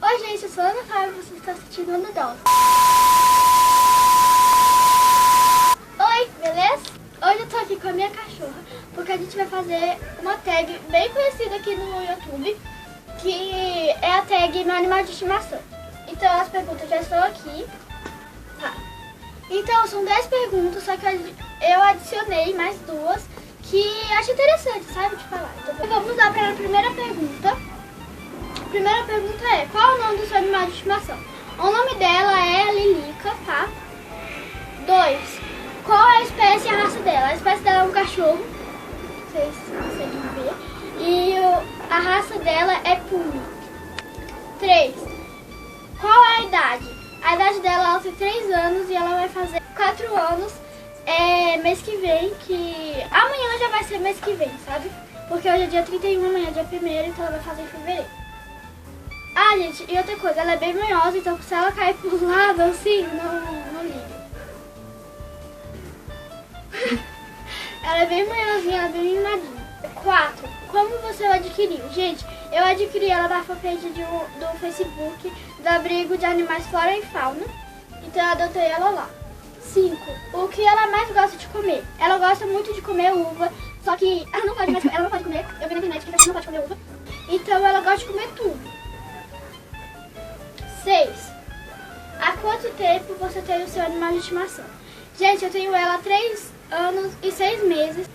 Oi gente, eu sou a Ana Fábio e você está assistindo Ana Dolls. Oi, beleza? Hoje eu tô aqui com a minha cachorra porque a gente vai fazer uma tag bem conhecida aqui no YouTube, que é a tag Meu Animal de Estimação. Então as perguntas já estão aqui. Tá. Então são 10 perguntas, só que eu adicionei mais duas que acho interessante, sabe, de falar. Então vamos lá para a primeira pergunta. A primeira pergunta é: qual é o nome do seu animal de estimação? O nome dela é Lilica, tá? 2. Qual é a espécie e a raça dela? A espécie dela é um cachorro, vocês conseguem ver. E a raça dela é Puma. 3. Qual é a idade? A idade dela, ela tem 3 anos e ela vai fazer 4 anos mês que vem, que amanhã já vai ser mês que vem, sabe? Porque hoje é dia 31, amanhã é dia 1º, então ela vai fazer em fevereiro. Ah, gente, e outra coisa, ela é bem manhosa, então se ela cair por lado, assim, não liga. Ela é bem manhosinha, ela é bem mimadinha. 4. Como você o adquiriu? Gente, eu adquiri ela da fanpage do Facebook, do abrigo de animais flora e fauna. Então eu adotei ela lá. 5. O que ela mais gosta de comer? Ela gosta muito de comer uva, só que ela não pode comer. Eu vi na internet que ela não pode comer uva. Então ela gosta de comer tudo. 6. Há quanto tempo você tem o seu animal de estimação? Gente, eu tenho ela há 3 anos e 6 meses.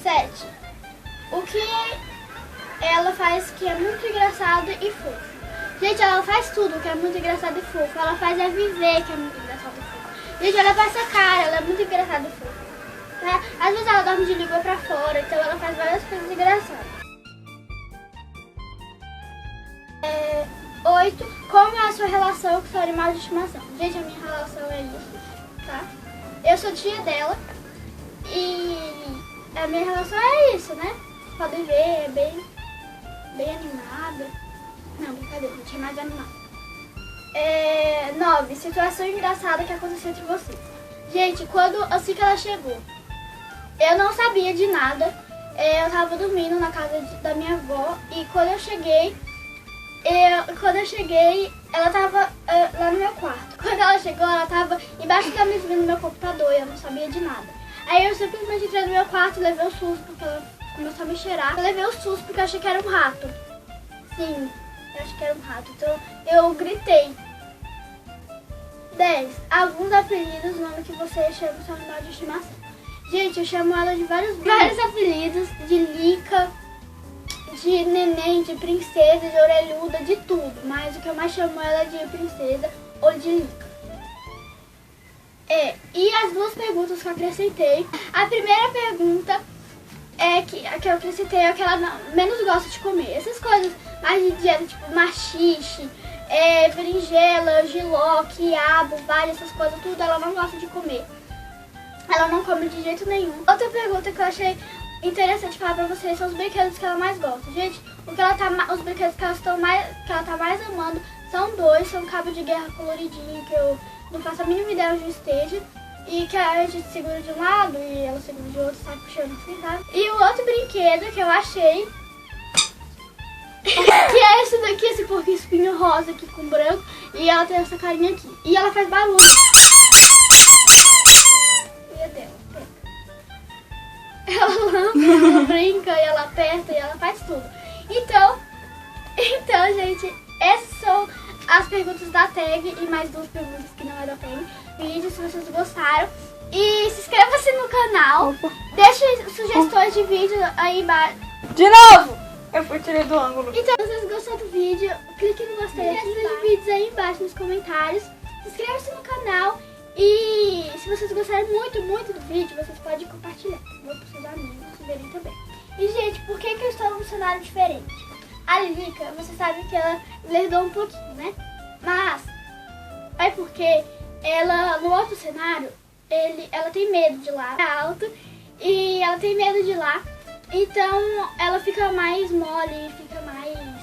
7. O que ela faz que é muito engraçado e fofo? Gente, ela faz tudo que é muito engraçado e fofo. Ela faz viver, que é muito engraçado e fofo. Gente, ela faz essa cara, ela é muito engraçada e fofa. Tá? Às vezes ela dorme de língua pra fora, então ela faz várias coisas engraçadas. 8. Como é a sua relação com o seu animal de estimação? Gente, a minha relação é isso, tá? Eu sou tia dela e a minha relação é isso, né? Podem ver, é bem animada. Não, brincadeira, gente, é mais animada. 9. Situação engraçada que aconteceu entre vocês. Gente, assim que ela chegou, eu não sabia de nada. Eu tava dormindo na casa da minha avó e quando eu cheguei, ela tava lá no meu quarto. Quando ela chegou, ela tava embaixo da mesinha do meu computador e eu não sabia de nada. Aí eu simplesmente entrei no meu quarto e levei o susto porque ela começou a me cheirar. Eu levei o susto porque eu achei que era um rato. Sim, eu achei que era um rato. Então eu gritei. 10. Alguns apelidos, o nome que você chama o seu animal de estimação. Gente, eu chamo ela de vários apelidos. De Lica, de neném, de princesa, de orelhuda, de tudo. Mas o que eu mais chamo ela é de princesa ou de Lica. E as duas perguntas que eu acrescentei. A primeira pergunta que eu acrescentei é que ela menos gosta de comer. Essas coisas mais de dieta, tipo maxixe, berinjela, jiló, quiabo, vale, essas coisas, tudo ela não gosta de comer. Ela não come de jeito nenhum. Outra pergunta que eu achei interessante falar pra vocês são os brinquedos que ela mais gosta. Gente, os brinquedos que ela tá mais amando são 2, são um cabo de guerra coloridinho que eu não faço a mínima ideia onde esteja. E que a gente segura de um lado e ela segura de outro, sai puxando assim, sabe? E o outro brinquedo que eu achei, que é esse daqui, esse porquinho espinho rosa aqui com branco. E ela tem essa carinha aqui. E ela faz barulho. Ela lambe, ela brinca, e ela aperta, e ela faz tudo. Então, gente, essas são as perguntas da tag e mais 2 perguntas que não é da tag. Vídeo, se vocês gostaram. E se inscreva-se no canal. Deixe sugestões de vídeo aí embaixo. De novo! Eu tirei do ângulo. Então, se vocês gostaram do vídeo, clique no gostei aqui nos vídeos aí embaixo nos comentários. Inscreva-se no canal. E se vocês gostaram muito do vídeo, vocês podem compartilhar para os seus amigos verem também. E, gente, por que eu estou num cenário diferente? A Lilica, você sabe que ela lerdou um pouquinho, né? Mas é porque ela, no outro cenário, ela tem medo de lá, é alto, e ela tem medo de lá, então ela fica mais mole, fica mais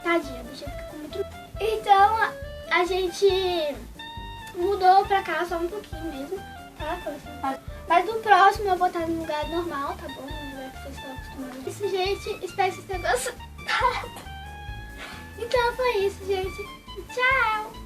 tadinha, a bichinha fica com muito. Então a gente mudou pra cá só um pouquinho mesmo, tá? Mas no próximo eu vou estar no lugar normal, tá bom? No lugar que vocês estão acostumados. Isso, gente, espero que vocês tenham gostado. foi isso, gente. Tchau!